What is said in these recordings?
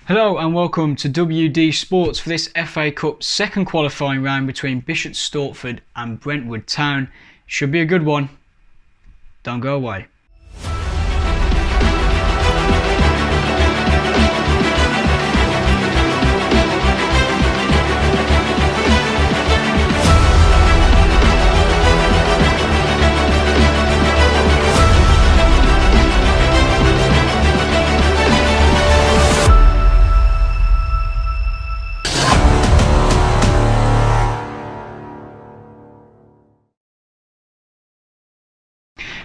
Hello and welcome to WDSportz for this FA Cup second qualifying round between Stortford and Brentwood Town. Should be a good one. Don't go away.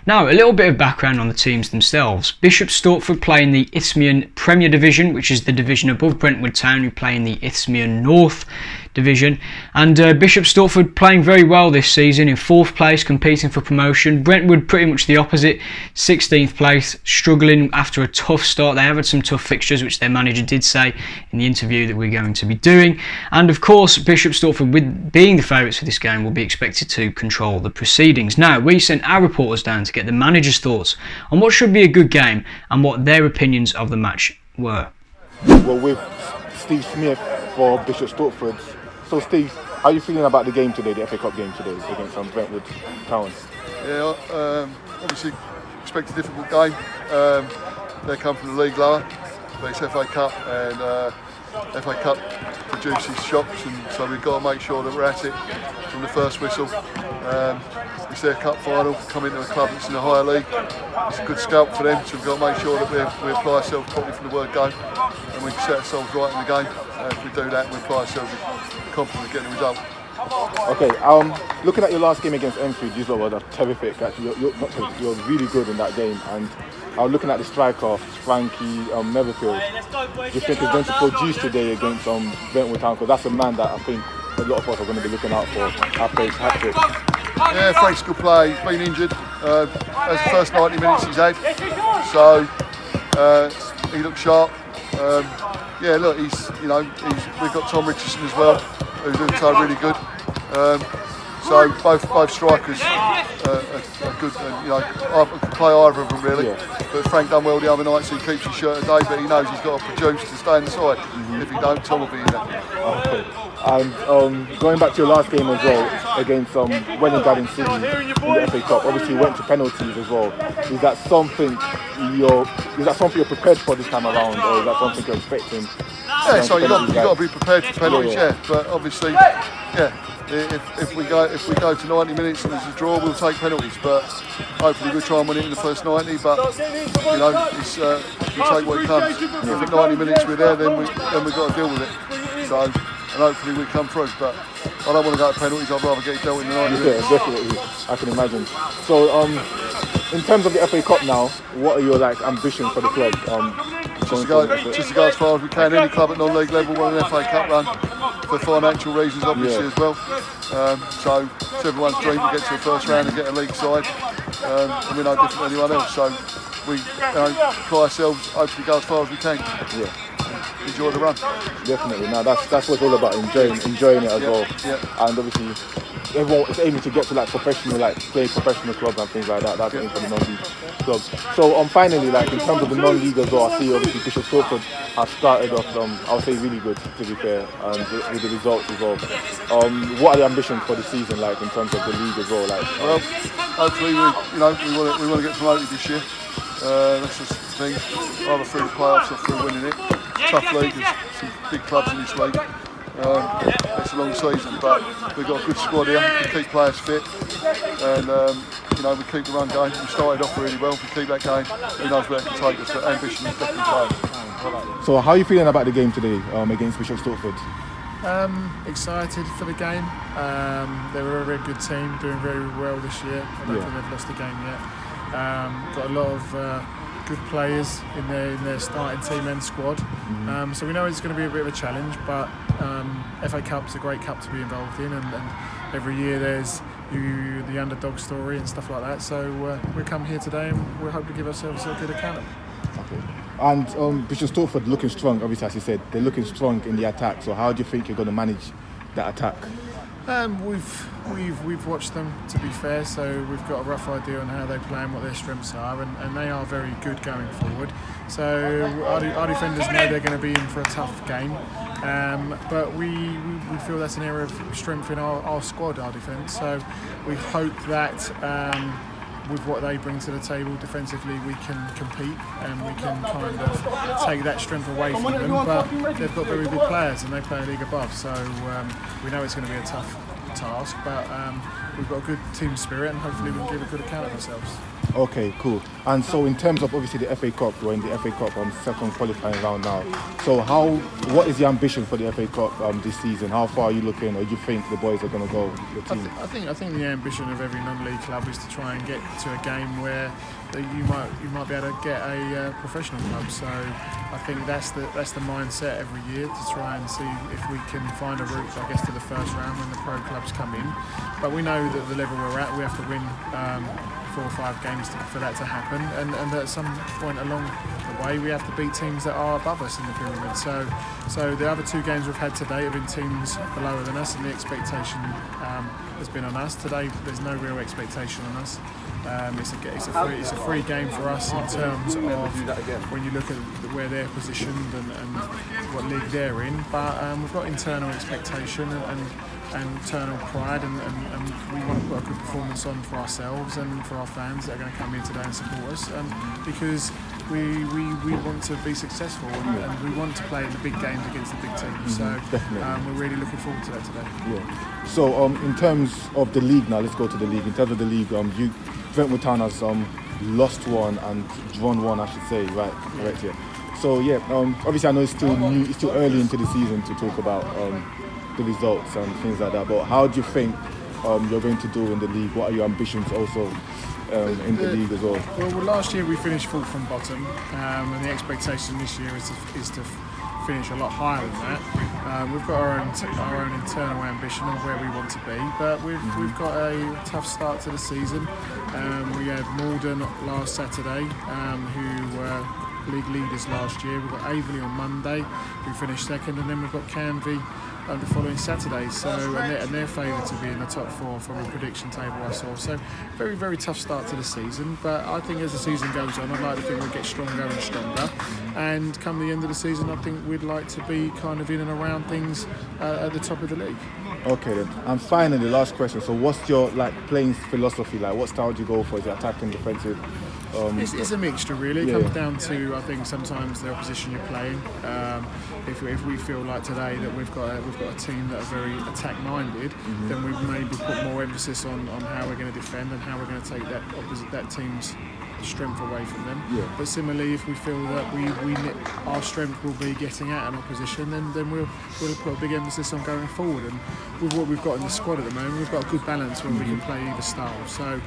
Now, a little bit of background on the teams themselves. Stortford play in the Isthmian Premier Division, which is the division above Brentwood Town, who play in the Isthmian North Division. And Stortford playing very well this season, in 4th place, competing for promotion. Brentwood pretty much the opposite, 16th place, struggling after a tough start. They have had some tough fixtures, which their manager did say in the interview that we're going to be doing. And of course, Stortford, with being the favourites for this game, will be expected to control the proceedings. Now, we sent our reporters down to get the manager's thoughts on what should be a good game and what their opinions of the match were. Well, with Steve Smith for Stortford. So Steve, how are you feeling about the game today, the FA Cup game today against Brentwood Town? Yeah, obviously expect a difficult game. They come from the league lower, but it's FA Cup, and FA Cup produces shocks, and so we've got to make sure that we're at it from the first whistle. It's their cup final, come into a club that's in a higher league. It's a good scalp for them, so we've got to make sure that we apply ourselves properly from the word go, and we can set ourselves right in the game. If we do that, we apply ourselves with confidence of getting the result. Okay, looking at your last game against Enfield, you were terrific. Actually, you're really good in that game. And looking at the striker, Frankie Netherfield, do you think he's going to produce today against Brentwood Town? Because that's a man that I think a lot of us are going to be looking out for after his hat-trick. Yeah, Frank's good play. He's been injured. That's the first 90 minutes he's had. So he looks sharp. Yeah, look, we've got Tom Richardson as well, who's also really good. So both strikers are good. I could play either of them really. Yeah. But Frank done well the other night, so he keeps his shirt a day. But he knows he's got to produce to stay on the side. If he don't, Tom will be in there. Okay. And going back to your last game as well against Welling Garden City in the FA Cup, obviously you went to penalties as well. Is that something you're prepared for this time around, or is that something you're expecting? Yeah, so you've got to be prepared for penalties. Yeah. But obviously, if we go to 90 minutes and there's a draw, we'll take penalties. But hopefully we'll try and win it in the first 90. But it's you take what comes. If at 90 minutes we're there, then we've got to deal with it. So, and hopefully we come through. But I don't want to go to penalties. I'd rather get it dealt in the 90 minutes. Yeah, definitely. I can imagine. So, in terms of the FA Cup now, what are your ambitions for the club? Just to go as far as we can. Any club at non-league level want an FA Cup run for financial reasons, obviously, as well. So it's everyone's dream to get to the first round and get a league side, and we're no different than anyone else. So we apply ourselves, hopefully go as far as we can. Yeah. Enjoy the run. Definitely. Now that's what it's all about, enjoying it as well. Yeah. And obviously everyone is aiming to get to professional, play professional clubs and things like that. That's aiming for the non-league clubs. So finally, in terms of the non-league as well, I see obviously Stortford has started off, I'll say really good, to be fair, and with the results as well. What are the ambitions for the season in terms of the league as well? Well, hopefully we want to get promoted this year. That's just the thing, either through the playoffs or through winning it. It's a tough league, there's some big clubs in this league. It's a long season, but we've got a good squad here. We keep players fit, and we keep the run going. We started off really well. If we keep that going, who knows where it can take us? But ambition is definitely playing. So, how are you feeling about the game today against Stortford? Excited for the game. They were a very good team, doing very well this year. I don't think they've lost a game yet. Got a lot of good players in their starting team and squad. So we know it's going to be a bit of a challenge, but FA Cup's a great cup to be involved in, and every year there's the underdog story and stuff like that. So we come here today and we hope to give ourselves a good account of it. Okay. And Stortford looking strong, obviously, as you said, they're looking strong in the attack. So how do you think you're going to manage that attack? We've watched them, to be fair, so we've got a rough idea on how they play and what their strengths are, and they are very good going forward. So our defenders know they're going to be in for a tough game, but we feel that's an area of strength in our squad, our defence. So we hope that with what they bring to the table defensively, we can compete and we can kind of take that strength away from them. But they've got very good players and they play a league above, so we know it's going to be a tough task, but we've got a good team spirit and hopefully we can give a good account of ourselves. Okay, cool. And so in terms of obviously the FA Cup, we're in the FA Cup second qualifying round now. So what is the ambition for the FA Cup this season? How far are you looking, or do you think the boys are going to go, your team? I think the ambition of every non-league club is to try and get to a game where you might be able to get a professional club. So I think that's the mindset every year, to try and see if we can find a route, I guess, to the first round when the pro clubs come in. But we know that the level we're at, we have to win 4 or 5 games for that to happen, and at some point along the way we have to beat teams that are above us in the pyramid. So the other 2 games we've had today have been teams lower than us, and the expectation has been on us. Today there's no real expectation on us. It's a free game for us in terms of when you look at where they're positioned and what league they're in, but we've got internal expectation and internal pride, and we want to put a good performance on for ourselves and for our fans that are going to come in today and support us, because we want to be successful and we want to play in the big games against the big teams. So we're really looking forward to that today. Yeah. So in terms of the league now, let's go to the league. In terms of the league, Brentwood Town has lost 1 and drawn 1, I should say, right? Correct, yeah. So obviously I know it's still new, it's still early into the season to talk about the results and things like that, but how do you think you're going to do in the league? What are your ambitions also in the league as well? Well, last year we finished 4th from bottom, and the expectation this year is to finish a lot higher than that. We've got our own internal ambition of where we want to be, but we've got a tough start to the season. We had Malden last Saturday, who were league leaders last year. We've got Aveley on Monday, who finished 2nd, and then we've got Canvey the following Saturday. So and they're favoured to be in the top 4 from a prediction table I saw. So very, very tough start to the season, but I think as the season goes on, I'd like to think we'll get stronger and stronger, and come the end of the season I think we'd like to be kind of in and around things at the top of the league. Okay then, and finally last question, so what's your playing philosophy like? What style do you go for? Is it attacking, defensive? It's a mixture really. It comes down to, I think, sometimes the opposition you're playing. If we feel like today that we've got a team that are very attack minded, then we maybe put more emphasis on how we're going to defend and how we're going to take that team's strength away from them. But similarly, if we feel that our strength will be getting at an opposition, then we'll put a big emphasis on going forward. And with what we've got in the squad at the moment, we've got a good balance where we can play either style. So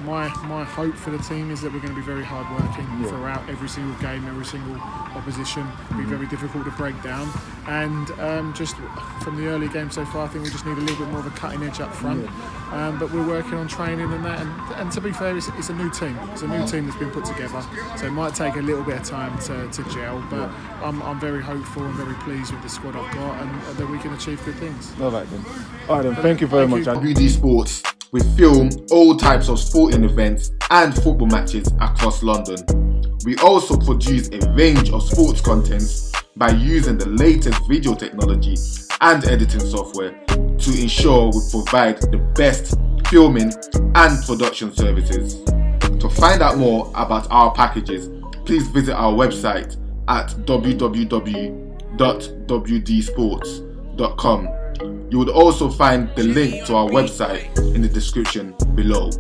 my hope for the team is that we're going to be very hard working throughout every single game, every single opposition. It'll be very difficult to break down, and just from the early game so far, I think we just need a little bit more of a cutting edge up front. But we're working on training and that, and to be fair, it's a new team. It's a new team that's been put together, so it might take a little bit of time to gel, but I'm very hopeful and very pleased with the squad I've got, and that we can achieve good things. All right then, thank you very much. WDSportz, we film all types of sporting events and football matches across London. We also produce a range of sports contents by using the latest video technology and editing software to ensure we provide the best filming and production services. To find out more about our packages, please visit our website at www.wdsportz.com. You would also find the link to our website in the description below.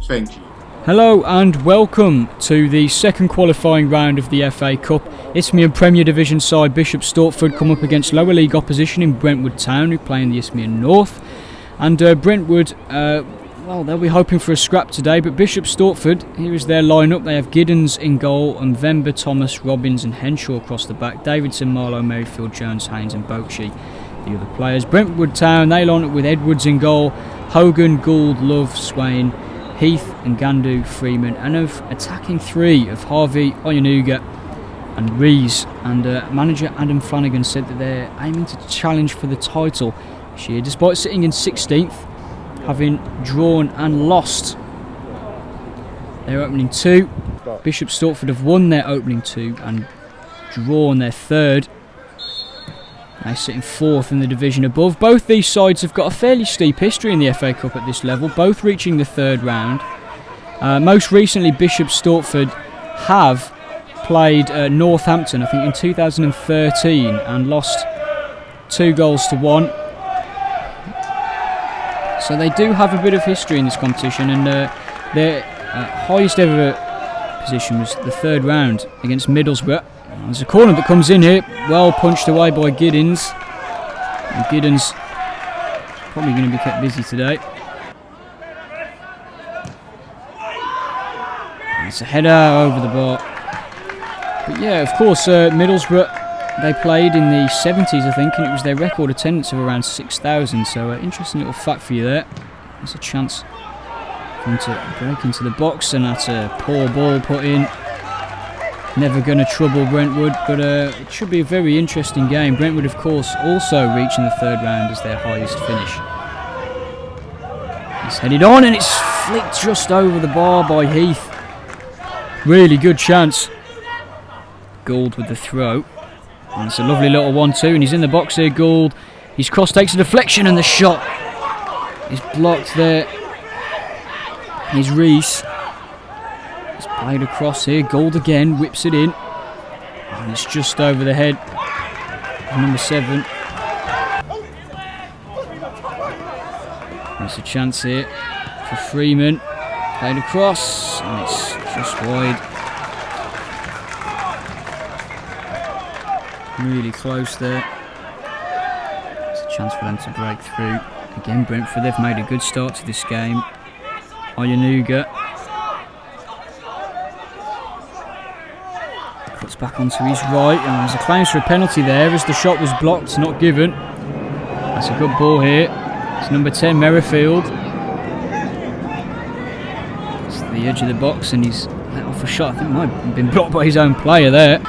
Thank you. Hello and welcome to the second qualifying round of the FA Cup. Isthmian Premier Division side Bishop Stortford come up against lower league opposition in Brentwood Town, who play in the Isthmian North. And Brentwood, they'll be hoping for a scrap today, but Bishop Stortford, here is their lineup. They have Giddens in goal, and Vember, Thomas, Robbins and Henshaw across the back. Davidson, Marlowe, Merrifield, Jones, Haynes and Boakshi, the other players. Brentwood Town, they line up with Edwards in goal, Hogan, Gould, Love, Swain, Heath and Gandu, Freeman, and of attacking 3 of Harvey, Oyanuga and Rees. And manager Adam Flanagan said that they're aiming to challenge for the title this year, despite sitting in 16th, having drawn and lost their opening 2. Bishop Stortford have won their opening 2 and drawn their 3rd. They sit in 4th in the division above. Both these sides have got a fairly steep history in the FA Cup at this level, both reaching the 3rd round. Most recently, Bishop Stortford have played Northampton, I think in 2013, and lost 2-1. So they do have a bit of history in this competition, and their highest ever position was the 3rd round against Middlesbrough. There's a corner that comes in here, well punched away by Giddens. And Giddens probably going to be kept busy today. And it's a header over the bar. But yeah, of course, Middlesbrough, they played in the 70s, I think, and it was their record attendance of around 6,000. So interesting little fact for you there. There's a chance for him to break into the box, and that's a poor ball put in. Never going to trouble Brentwood, but it should be a very interesting game. Brentwood, of course, also reaching the 3rd round as their highest finish. It's headed on, and it's flicked just over the bar by Heath. Really good chance. Gould with the throw. And it's a lovely little 1-2, and he's in the box here, Gould. His cross takes a deflection, and the shot is blocked there. Here's Reese. It's played across here. Gould again, whips it in. And it's just over the head of number 7. There's a chance here for Freeman. Played across, and it's just wide. Really close there. There's a chance for them to break through. Again, Brentford, they've made a good start to this game. Oyanuga cuts back onto his right, and there's a claim for a penalty there as the shot was blocked, not given. That's a good ball here. It's number 10, Merrifield. It's the edge of the box, and he's let off a shot. I think it might have been blocked by his own player there.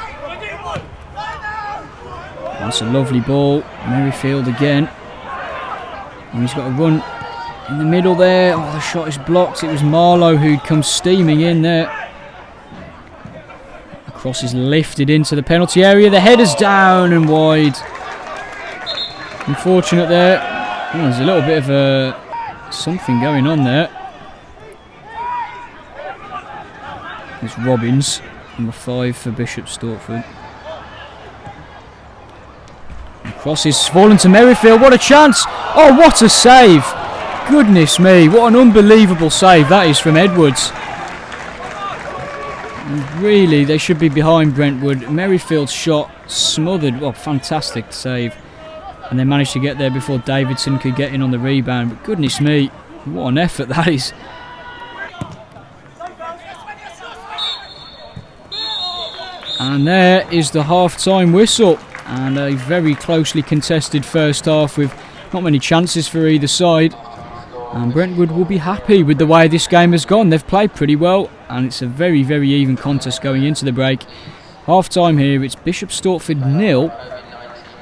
That's a lovely ball. Merrifield again. And he's got a run in the middle there. Oh, the shot is blocked. It was Marlowe who'd come steaming in there. The cross is lifted into the penalty area. The header's down and wide. Unfortunate there. Oh, there's a little bit of something going on there. It's Robbins, number 5 for Bishop Stortford. The cross is fallen to Merrifield. What a chance! Oh, what a save! Goodness me, what an unbelievable save that is from Edwards. And really, they should be behind Brentwood. Merrifield's shot smothered. Well, fantastic save. And they managed to get there before Davidson could get in on the rebound. But goodness me, what an effort that is. And there is the half-time whistle. And a very closely contested first half with not many chances for either side. And Brentwood will be happy with the way this game has gone. They've played pretty well, and it's a very, very even contest going into the break. Half-time here, it's Bishop Stortford 0,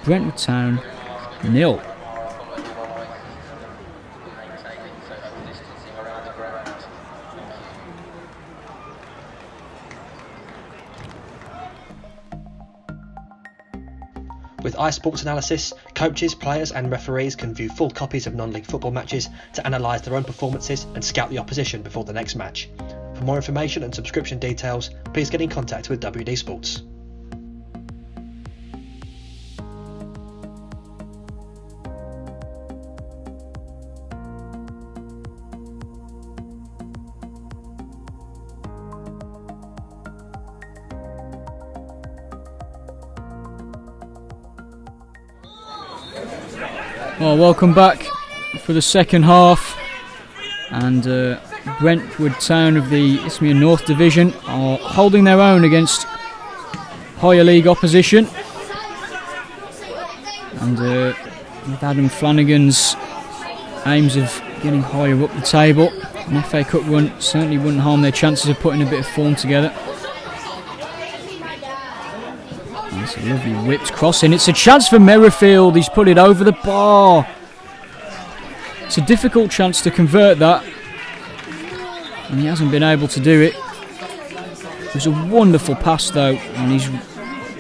Brentwood Town 0. With iSports analysis, coaches, players and referees can view full copies of non-league football matches to analyse their own performances and scout the opposition before the next match. For more information and subscription details, please get in contact with WDSportz. Well, welcome back for the second half, and Brentwood Town of the Isthmian North Division are holding their own against higher league opposition, and with Adam Flanagan's aims of getting higher up the table, an FA Cup run certainly wouldn't harm their chances of putting a bit of form together. It's a lovely whipped cross in. It's a chance for Merrifield. He's put it over the bar. It's a difficult chance to convert that, and he hasn't been able to do it. It was a wonderful pass though, and he's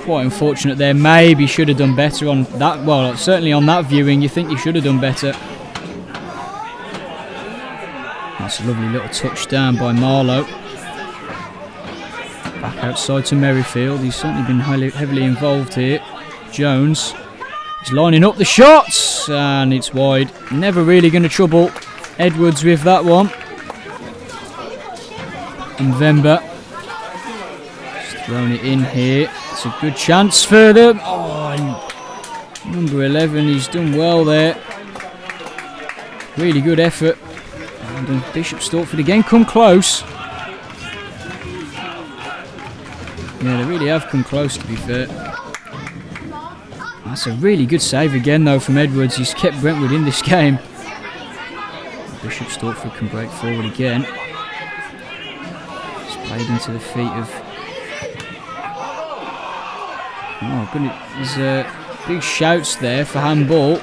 quite unfortunate there. Maybe should have done better on that. Well, certainly on that viewing, you think you should have done better. That's a lovely little touchdown by Marlowe. Back outside to Merrifield. He's certainly been heavily involved here. Jones is lining up the shots, and it's wide. Never really going to trouble Edwards with that one. And Vemba just throwing it in here. It's a good chance for them. Oh, number 11, he's done well there. Really good effort. And Bishop Stortford again come close. Yeah, they really have come close, to be fair. That's a really good save again though from Edwards. He's kept Brentwood in this game. Bishop Stortford can break forward again. It's played into the feet of... Oh goodness, there's big shouts there for handball.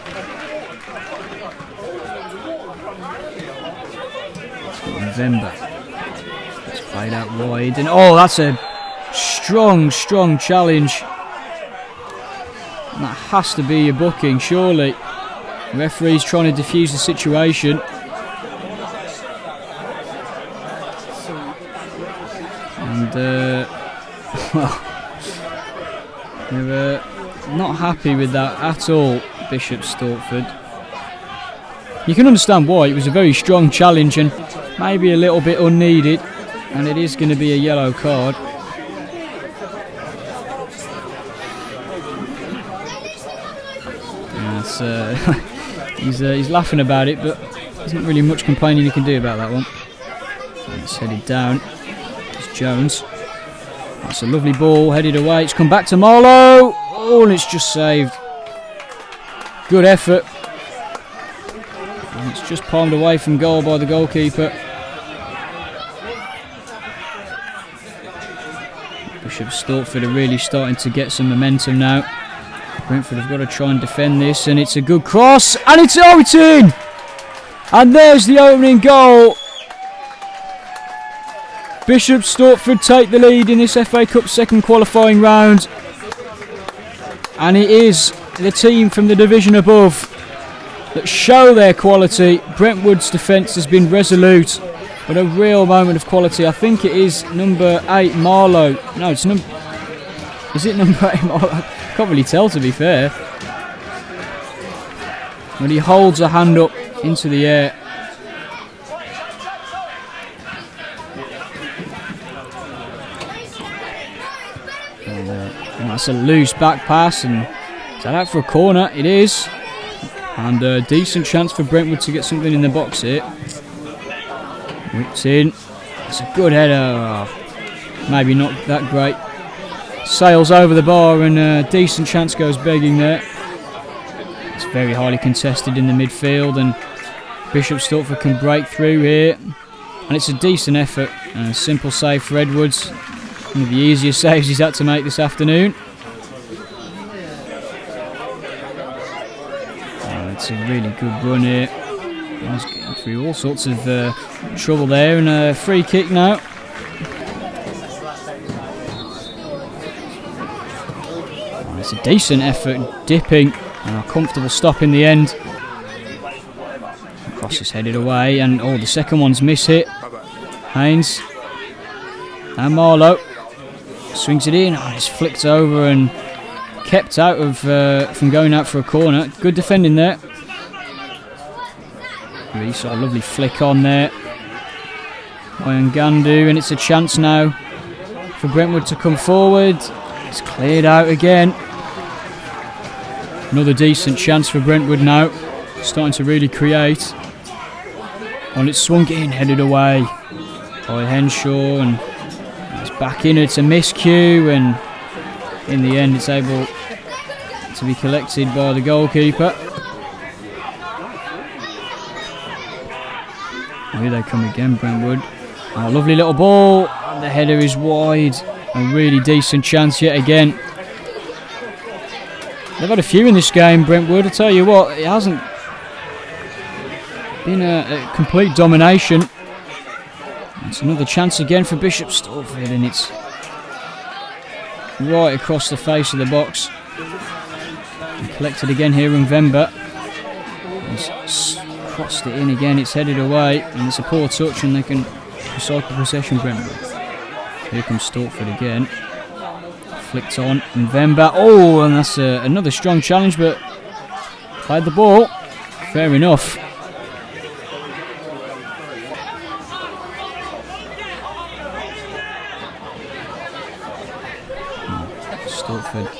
November. It's played out wide, and oh, that's a strong challenge. And that has to be a booking, surely. The referee's trying to defuse the situation. And well, they're not happy with that at all, Bishop Stortford. You can understand why. It was a very strong challenge and maybe a little bit unneeded, and it is going to be a yellow card. He's laughing about it, but there's not really much complaining he can do about that one. And it's headed down. It's Jones. That's a lovely ball, headed away. It's come back to Marlowe. Oh, and it's just saved. Good effort. And it's just palmed away from goal by the goalkeeper. Bishop Stortford are really starting to get some momentum now. Brentford have got to try and defend this, and it's a good cross, and it's in! And there's the opening goal. Bishop Stortford take the lead in this FA Cup second qualifying round, and it is the team from the division above that show their quality. Brentwood's defence has been resolute, but a real moment of quality. I think it is number 8 Marlowe. No, it's number... Is it number 8 Marlowe? I can't really tell, to be fair. When he holds a hand up into the air. And that's a loose back pass, and is that out for a corner? It is. And a decent chance for Brentwood to get something in the box here. Whipped in. It's a good header. Oh, maybe not that great. Sails over the bar, and a decent chance goes begging there. It's very highly contested in the midfield, and Bishop Stortford can break through here. And it's a decent effort and a simple save for Edwards. One of the easiest saves he's had to make this afternoon. It's a really good run here. He's getting through all sorts of trouble there, and a free kick now. It's a decent effort, dipping, and a comfortable stop in the end. Cross is headed away, and oh, the second one's miss-hit. Haynes and Marlowe swings it in. Oh, it's flicked over and kept out of from going out for a corner. Good defending there. Really sort of lovely flick on there by Ngandu, and it's a chance now for Brentwood to come forward. It's cleared out again. Another decent chance for Brentwood now, starting to really create. And it's swung in, headed away by Henshaw, and it's back in. It's a miscue, and in the end it's able to be collected by the goalkeeper. Here they come again, Brentwood. Oh, lovely little ball, and the header is wide. A really decent chance yet again. They've had a few in this game, Brentwood. I tell you what, it hasn't been a complete domination. It's another chance again for Bishop Stortford, and it's right across the face of the box. And collected again here in Vemba. He's crossed it in again, it's headed away, and it's a poor touch, and they can recycle possession, Brentwood. Here comes Stortford again. Flicked on, and Vemba. Oh, and that's another strong challenge, but played the ball. Fair enough. Stortford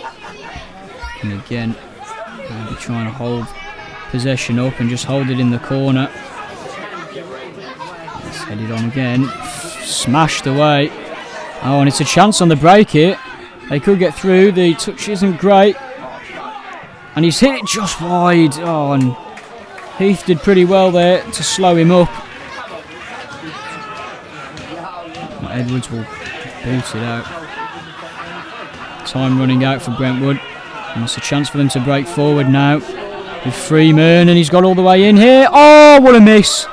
can again be trying to hold possession up and just hold it in the corner. It's headed on again. Smashed away. Oh, and it's a chance on the break here. They could get through. The touch isn't great. And he's hit it just wide. Oh, and Heath did pretty well there to slow him up. Edwards will boot it out. Time running out for Brentwood. And it's a chance for them to break forward now. With Freeman, and he's got all the way in here. Oh, what a miss!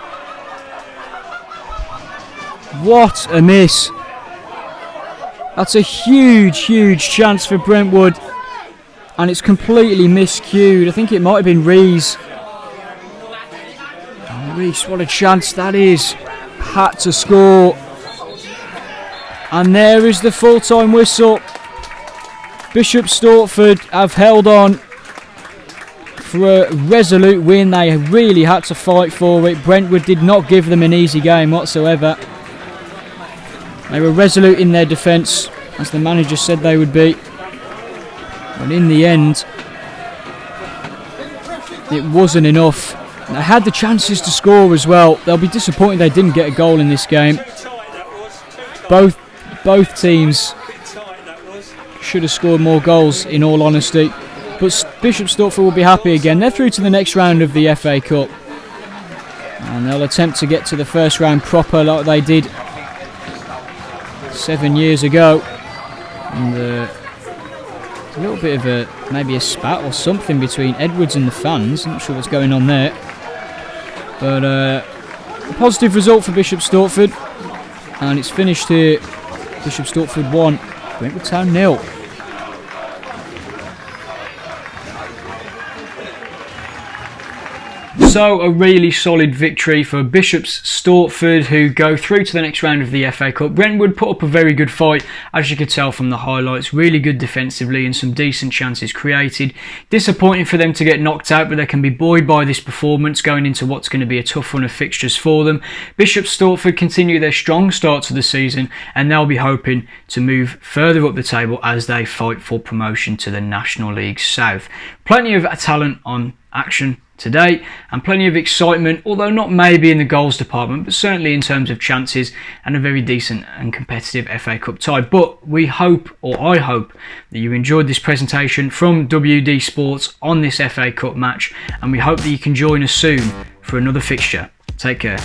What a miss! That's a huge, huge chance for Brentwood, and it's completely miscued. I think it might have been Rees. Oh, Rees, what a chance that is! Had to score, and there is the full-time whistle. Bishop Stortford have held on for a resolute win. They really had to fight for it. Brentwood did not give them an easy game whatsoever. They were resolute in their defence, as the manager said they would be. But in the end, it wasn't enough. They had the chances to score as well. They'll be disappointed they didn't get a goal in this game. Both teams should have scored more goals, in all honesty. But Bishop Stortford will be happy again. They're through to the next round of the FA Cup. And they'll attempt to get to the first round proper like they did 7 years ago. And a little bit of maybe a spat or something between Edwards and the fans. I'm not sure what's going on there. But a positive result for Bishop Stortford. And it's finished here. Bishop Stortford 1, Brentwood Town 0. So a really solid victory for Bishop's Stortford, who go through to the next round of the FA Cup. Brentwood put up a very good fight, as you could tell from the highlights. Really good defensively and some decent chances created. Disappointing for them to get knocked out, but they can be buoyed by this performance going into what's going to be a tough run of fixtures for them. Bishop Stortford continue their strong start to the season, and they'll be hoping to move further up the table as they fight for promotion to the National League South. Plenty of talent on action today, and plenty of excitement, although not maybe in the goals department, but certainly in terms of chances, and a very decent and competitive FA Cup tie. But we hope, or I hope, that you enjoyed this presentation from WDSportz on this FA Cup match, and we hope that you can join us soon for another fixture. Take care.